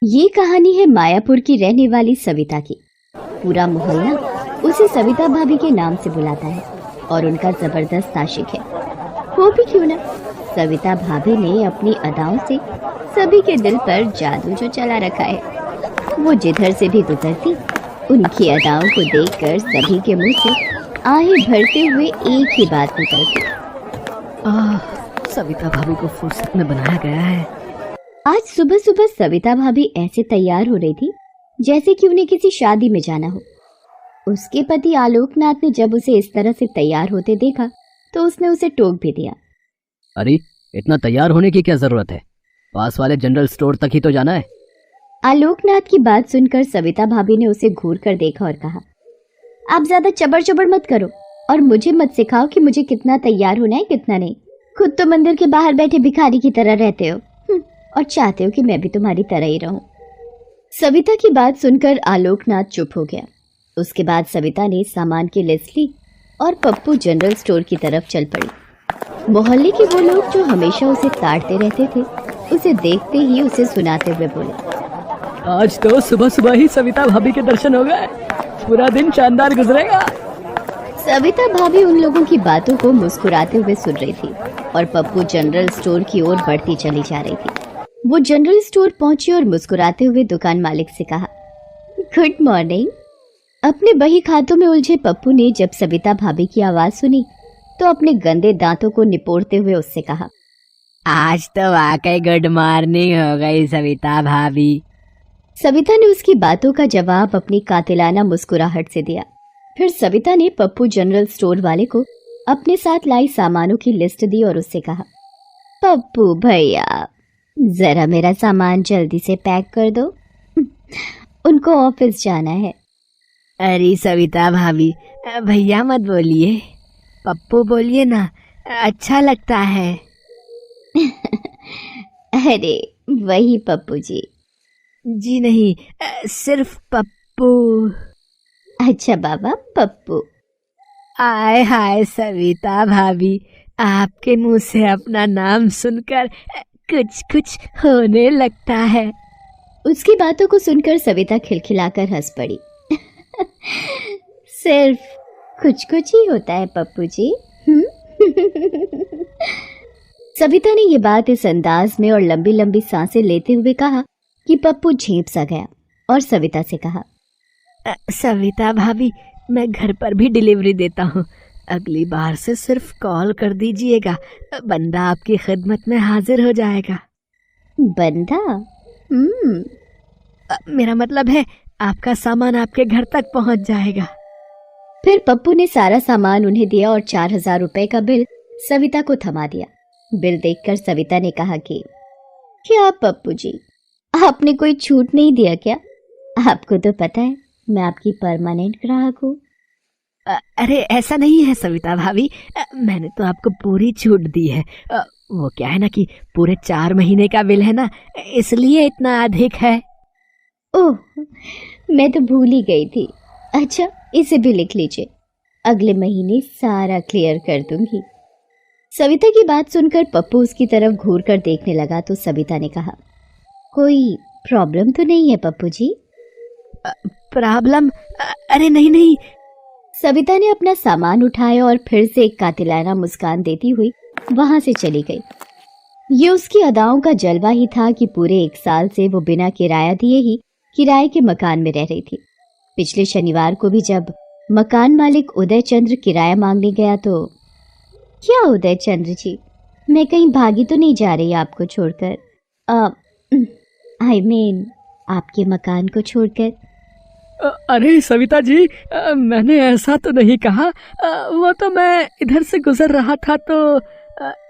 ये कहानी है मायापुर की रहने वाली सविता की। पूरा मोहल्ला उसे सविता भाभी के नाम से बुलाता है और उनका जबरदस्त आशिक है। वो भी क्यों ना, सविता भाभी ने अपनी अदाओं से सभी के दिल पर जादू जो चला रखा है। वो जिधर से भी गुजरती, उनकी अदाओं को देखकर सभी के मुंह से आहें भरते हुए एक ही बात निकलती, सविता भाभी को फुर्सत में बनाया गया है। आज सुबह सुबह सविता भाभी ऐसे तैयार हो रही थी जैसे कि उन्हें किसी शादी में जाना हो। उसके पति आलोकनाथ ने जब उसे इस तरह से तैयार होते देखा तो उसने उसे टोक भी दिया। अरे इतना तैयार होने की क्या जरूरत है, पास वाले जनरल स्टोर तक ही तो जाना है। आलोकनाथ की बात सुनकर सविता भाभी ने उसे घूर कर देखा और कहा, आप ज्यादा चबर चबर मत करो और मुझे मत सिखाओ कि मुझे कितना तैयार होना है कितना नहीं। खुद तो मंदिर के बाहर बैठे भिखारी की तरह रहते हो और चाहते हो कि मैं भी तुम्हारी तरह ही रहूं। सविता की बात सुनकर आलोकनाथ चुप हो गया। उसके बाद सविता ने सामान की लिस्ट ली और पप्पू जनरल स्टोर की तरफ चल पड़ी। मोहल्ले के वो लोग जो हमेशा उसे ताड़ते रहते थे, उसे देखते ही उसे सुनाते हुए बोले, आज तो सुबह सुबह ही सविता भाभी के दर्शन हो गए, पूरा दिन शानदार गुजरेगा। सविता भाभी उन लोगों की बातों को मुस्कुराते हुए सुन रही थी और पप्पू जनरल स्टोर की ओर बढ़ती चली जा रही थी। वो जनरल स्टोर पहुंची और मुस्कुराते हुए दुकान मालिक से कहा, गुड मॉर्निंग। अपने बही खातों में उलझे पप्पू ने जब सविता भाभी की आवाज सुनी तो अपने गंदे दांतों को निपोड़ते हुए उससे कहा, आज तो वाकई गुड मॉर्निंग हो गई सविता भाभी। सविता ने उसकी बातों का जवाब अपनी कातिलाना मुस्कुराहट से दिया। फिर सविता ने पप्पू जनरल स्टोर वाले को अपने साथ लाई सामानों की लिस्ट दी और उससे कहा, पप्पू भैया जरा मेरा सामान जल्दी से पैक कर दो, उनको ऑफिस जाना है। अरे सविता भाभी भैया मत बोलिए, पप्पू बोलिए ना, अच्छा लगता है। अरे वही पप्पू जी। जी नहीं, सिर्फ पप्पू। अच्छा बाबा पप्पू। आय हाय सविता भाभी, आपके मुंह से अपना नाम सुनकर कुछ कुछ होने लगता है। उसकी बातों को सुनकर सविता खिलखिलाकर हंस पड़ी। सिर्फ कुछ कुछ ही होता है पप्पू जी। सविता ने ये बात इस अंदाज में और लंबी लंबी सांसें लेते हुए कहा कि पप्पू झेंप सा गया और सविता से कहा, सविता भाभी मैं घर पर भी डिलीवरी देता हूँ, अगली बार से सिर्फ कॉल कर दीजिएगा, बंदा आपकी खिदमत में हाजिर हो जाएगा। बंदा? मेरा मतलब है आपका सामान आपके घर तक पहुँच जाएगा। फिर पप्पू ने सारा सामान उन्हें दिया और 4000 रुपए का बिल सविता को थमा दिया। बिल देखकर सविता ने कहा कि क्या पप्पू जी, आपने कोई छूट नहीं दिया क्या? आपको तो पता है मैं आपकी परमानेंट ग्राहक हूँ। अरे ऐसा नहीं है सविता भाभी, मैंने तो आपको पूरी छूट दी है। वो क्या है ना कि पूरे 4 महीने का बिल है ना, इसलिए इतना अधिक है। ओह, मैं तो भूल ही गई थी। अच्छा इसे भी लिख लीजिए, अगले महीने सारा क्लियर कर दूंगी। सविता की बात सुनकर पप्पू उसकी तरफ घूर कर देखने लगा तो सविता ने कहा, कोई प्रॉब्लम तो नहीं है पप्पू जी? प्रॉब्लम? अरे नहीं नहीं। सविता ने अपना सामान उठाया और फिर से एक कातिलाना मुस्कान देती हुई वहां से चली गई। ये उसकी अदाओं का जलवा ही था कि पूरे 1 साल से वो बिना किराया दिए ही किराए के मकान में रह रही थी। पिछले शनिवार को भी जब मकान मालिक उदय चंद्र किराया मांगने गया तो, क्या उदय चंद्र जी, मैं कहीं भागी तो नहीं जा रही आपको छोड़कर? आई मीन आपके मकान को छोड़कर। अरे सविता जी, मैंने ऐसा तो नहीं कहा, वो तो मैं इधर से गुजर रहा था तो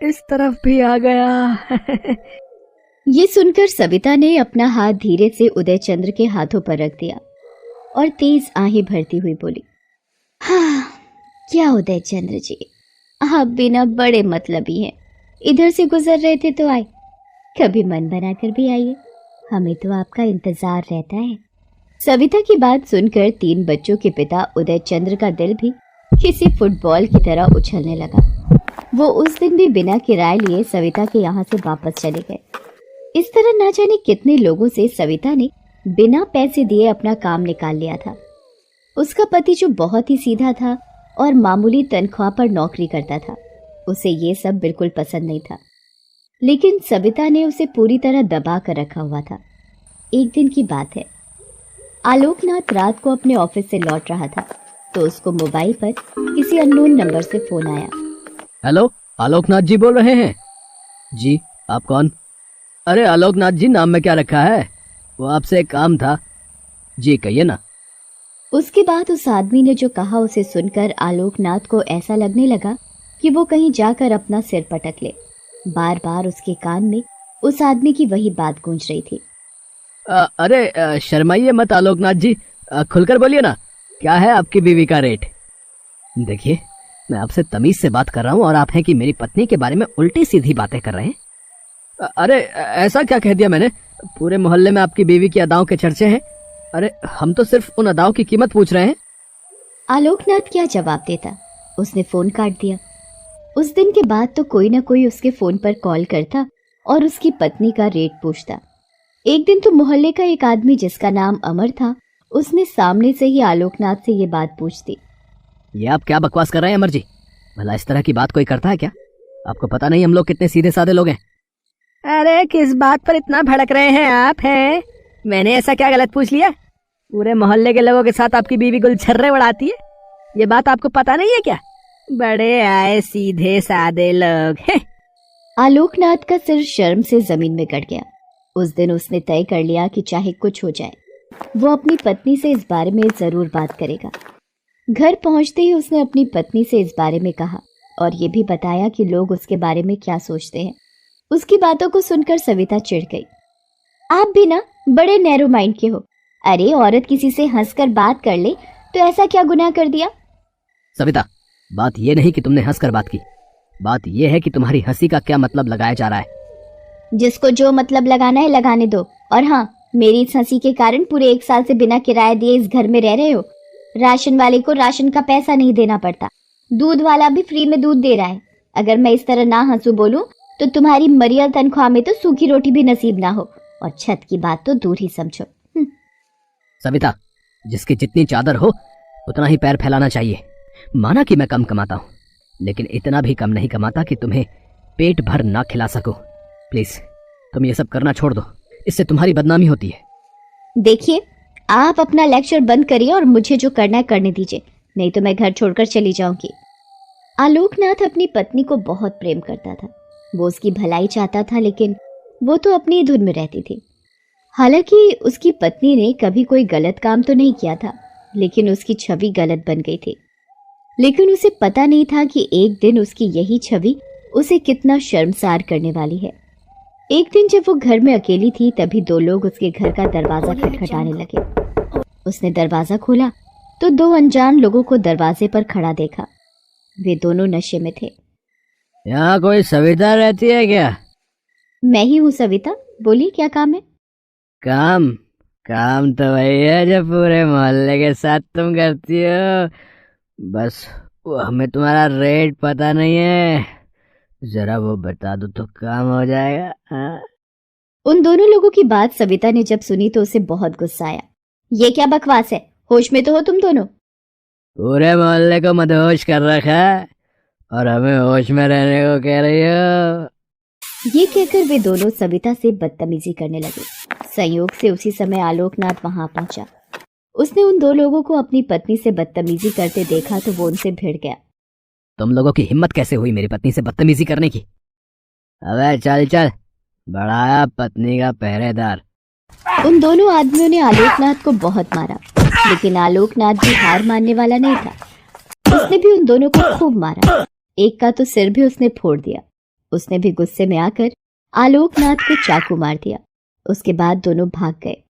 इस तरफ भी आ गया। ये सुनकर सविता ने अपना हाथ धीरे से उदय चंद्र के हाथों पर रख दिया और तेज आहें भरती हुई बोली, हाँ क्या उदय चंद्र जी, आप बिना बड़े मतलबी हैं, इधर से गुजर रहे थे तो आए, कभी मन बनाकर भी आइए, हमें तो आपका इंतजार रहता है। सविता की बात सुनकर 3 बच्चों के पिता उदय चंद्र का दिल भी किसी फुटबॉल की तरह उछलने लगा। वो उस दिन भी बिना किराए लिए सविता के यहाँ से वापस चले गए। इस तरह ना जाने कितने लोगों से सविता ने बिना पैसे दिए अपना काम निकाल लिया था। उसका पति जो बहुत ही सीधा था और मामूली तनख्वाह पर नौकरी करता था, उसे ये सब बिल्कुल पसंद नहीं था, लेकिन सविता ने उसे पूरी तरह दबा कर रखा हुआ था। एक दिन की बात है, आलोकनाथ रात को अपने ऑफिस से लौट रहा था तो उसको मोबाइल पर किसी अननोन नंबर से फोन आया। हेलो, आलोकनाथ जी बोल रहे हैं? जी, आप कौन? अरे आलोकनाथ जी, नाम में क्या रखा है? वो आपसे एक काम था। जी कहिए ना। उसके बाद उस आदमी ने जो कहा उसे सुनकर आलोकनाथ को ऐसा लगने लगा कि वो कहीं जाकर अपना सिर पटक ले। बार बार उसके कान में उस आदमी की वही बात गूंज रही थी। अरे शर्माइए मत आलोकनाथ जी, खुलकर बोलिए ना, क्या है आपकी बीवी का रेट? देखिए, मैं आपसे तमीज से बात कर रहा हूँ और आप हैं कि मेरी पत्नी के बारे में उल्टी सीधी बातें कर रहे हैं। अरे ऐसा क्या कह दिया मैंने? पूरे मोहल्ले में आपकी बीवी की अदाओं के चर्चे हैं। अरे हम तो सिर्फ उन अदाओं की कीमत पूछ रहे हैं। आलोकनाथ क्या जवाब देता, उसने फोन काट दिया। उस दिन के बाद तो कोई ना कोई उसके फोन पर कॉल करता और उसकी पत्नी का रेट पूछता। एक दिन तो मोहल्ले का एक आदमी जिसका नाम अमर था, उसने सामने से ही आलोकनाथ से ये बात पूछ दी। ये आप क्या बकवास कर रहे हैं अमर जी? भला इस तरह की बात कोई करता है क्या? आपको पता नहीं हम लोग कितने सीधे साधे लोग हैं। अरे किस बात पर इतना भड़क रहे हैं आप? हैं, मैंने ऐसा क्या गलत पूछ लिया? पूरे मोहल्ले के लोगों के साथ आपकी बीवी गुलछर्रे उड़ाती है, ये बात आपको पता नहीं है क्या? बड़े आए सीधे साधे लोग हैं। आलोकनाथ का सिर शर्म से जमीन में गड़ गया। उस दिन उसने तय कर लिया कि चाहे कुछ हो जाए, वो अपनी पत्नी से इस बारे में जरूर बात करेगा। घर पहुंचते ही उसने अपनी पत्नी से इस बारे में कहा और ये भी बताया कि लोग उसके बारे में क्या सोचते हैं। उसकी बातों को सुनकर सविता चिढ़ गई। आप भी ना बड़े नैरो माइंड के हो। अरे औरत किसी से हंसकर बात कर ले तो ऐसा क्या गुनाह कर दिया? सविता, बात ये नहीं कि तुमने हंसकर बात की, बात ये है कि तुम्हारी हंसी का क्या मतलब लगाया जा रहा है। जिसको जो मतलब लगाना है लगाने दो। और हाँ, मेरी इस हंसी के कारण पूरे 1 साल से बिना किराया दिए इस घर में रह रहे हो। राशन वाले को राशन का पैसा नहीं देना पड़ता, दूध वाला भी फ्री में दूध दे रहा है। अगर मैं इस तरह ना हंसू बोलूं तो तुम्हारी मरियल तनख्वाह में तो सूखी रोटी भी नसीब ना हो, और छत की बात तो दूर ही समझो। सविता, जिसकी जितनी चादर हो उतना ही पैर फैलाना चाहिए। माना कि मैं कम कमाता हूँ, लेकिन इतना भी कम नहीं कमाता कि तुम्हें पेट भर ना खिला सकूं। प्लीज तुम ये सब करना छोड़ दो, इससे तुम्हारी बदनामी होती है। देखिए, आप अपना लेक्चर बंद करिए और मुझे जो करना है करने दीजिए, नहीं तो मैं घर छोड़कर चली जाऊंगी। आलोकनाथ अपनी पत्नी को बहुत प्रेम करता था। वो उसकी भलाई चाहता था, लेकिन वो तो अपनी धुन में रहती थी। हालांकि उसकी पत्नी ने कभी कोई गलत काम तो नहीं किया था, लेकिन उसकी छवि गलत बन गई थी। लेकिन उसे पता नहीं था कि एक दिन उसकी यही छवि उसे कितना शर्मसार करने वाली है। एक दिन जब वो घर में अकेली थी, तभी 2 लोग उसके घर का दरवाजा खटखटाने लगे। उसने दरवाजा खोला तो 2 अनजान लोगों को दरवाजे पर खड़ा देखा। वे दोनों नशे में थे। यहाँ कोई सविता रहती है क्या? मैं ही हूँ सविता, बोलिए क्या काम है? काम काम तो वही है जो पूरे मोहल्ले के साथ तुम करती हो, बस वो हमें तुम्हारा रेट पता नहीं है। जरा वो बता दो तो काम हो जाएगा। हाँ? उन दोनों लोगों की बात सविता ने जब सुनी तो उसे बहुत गुस्सा आया। ये क्या बकवास है? होश में तो हो तुम दोनों? पूरे मोहल्ले को मदहोश कर रखा है और हमें होश में रहने को कह रही हो। ये कहकर वे दोनों सविता से बदतमीजी करने लगे। संयोग से उसी समय आलोकनाथ वहां पहुंचा। उसने उन 2 लोगों को अपनी पत्नी से बदतमीजी करते देखा तो वो उनसे भिड़ गया। तुम लोगों की हिम्मत कैसे हुई मेरी पत्नी से बदतमीजी करने की? अबे चल चल, बढ़ाया पत्नी का पहरेदार। उन दोनों आदमियों ने आलोकनाथ को बहुत मारा, लेकिन आलोकनाथ भी हार मानने वाला नहीं था। उसने भी उन दोनों को खूब मारा। एक का तो सिर भी उसने फोड़ दिया। उसने भी गुस्से में आकर आलोकनाथ को चाकू मार दिया। उसके बाद दोनों भाग गए।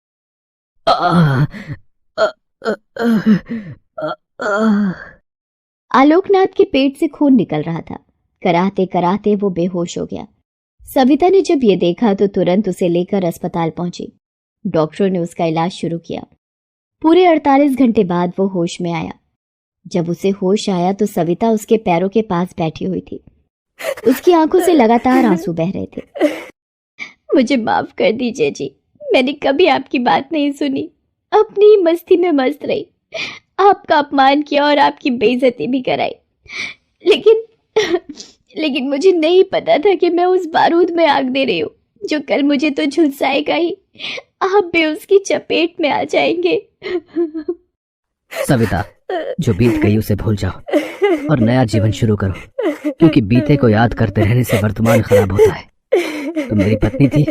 आलोकनाथ के पेट से खून निकल रहा था। कराहते कराहते वो बेहोश हो गया। सविता ने जब ये देखा तो तुरंत उसे लेकर अस्पताल पहुंची। डॉक्टरों ने उसका इलाज शुरू किया। पूरे 48 घंटे बाद वो होश में आया। जब उसे होश आया तो सविता उसके पैरों के पास बैठी हुई थी। उसकी आंखों से लगातार आंसू बह रहे थे। मुझे माफ कर दीजिए जी, मैंने कभी आपकी बात नहीं सुनी, अपनी ही मस्ती में मस्त रही, आपका अपमान किया और आपकी बेइज्जती भी कराई। लेकिन लेकिन मुझे नहीं पता था कि मैं उस बारूद में आग दे रही हूँ जो कल मुझे तो झुलसाएगा ही, आप भी उसकी चपेट में आ जाएंगे। सविता, जो बीत गई उसे भूल जाओ और नया जीवन शुरू करो, क्योंकि बीते को याद करते रहने से वर्तमान खराब होता है। तुम मेरी पत्नी थी,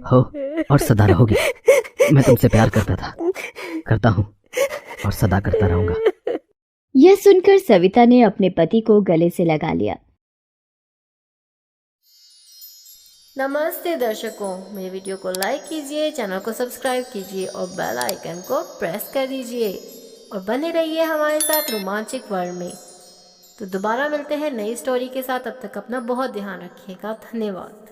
हो और सदा रहोगी। मैं तुमसे प्यार करता था, करता हूँ और सदा करता रहूंगा। यह सुनकर सविता ने अपने पति को गले से लगा लिया। नमस्ते दर्शकों, मेरे वीडियो को लाइक कीजिए, चैनल को सब्सक्राइब कीजिए और बेल आइकन को प्रेस कर दीजिए और बने रहिए हमारे साथ रोमांचक वर्ल्ड में। तो दोबारा मिलते हैं नई स्टोरी के साथ, तब तक अपना बहुत ध्यान रखिएगा। धन्यवाद।